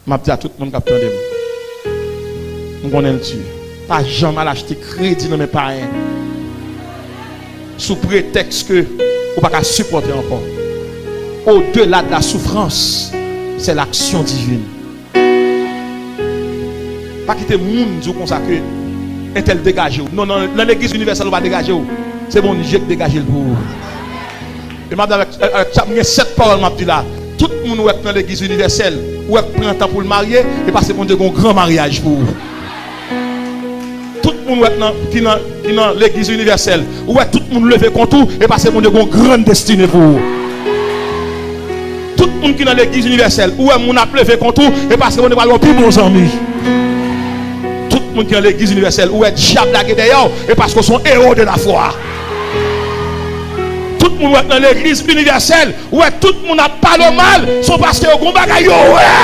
m'a dit à tout le monde qui attendait. On connaît le Dieu. Pas jamais acheter crédit dans mes parents. Sous prétexte que vous ne pouvez pas supporter encore. Au-delà de la souffrance, c'est l'action divine. Pas quitter le monde pour consacrer un tel dégagé. Non, non, dans l'église universelle, on va dégager. C'est bon, j'ai dégagé le pour. Et madame, avec 7 paroles, m'a dit là. Tout le monde est dans l'église universelle, ou est prend temps pour le marier, et parce que mon Dieu a un grand mariage pour vous. Tout le monde qui est dans l'église universelle, ou est tout le monde levé contre tout, et parce que mon Dieu a une grande destinée pour vous. Tout le monde qui est dans l'église universelle, ou est mon a levé contre tout, et parce que mon Dieu a un plus bons amis. Tout le monde qui est dans l'église universelle, ou est diable d'ailleurs, et parce que sont héros de la foi. Tout le monde est dans l'église universelle, où tout le monde a pas le mal, sont parce que au combat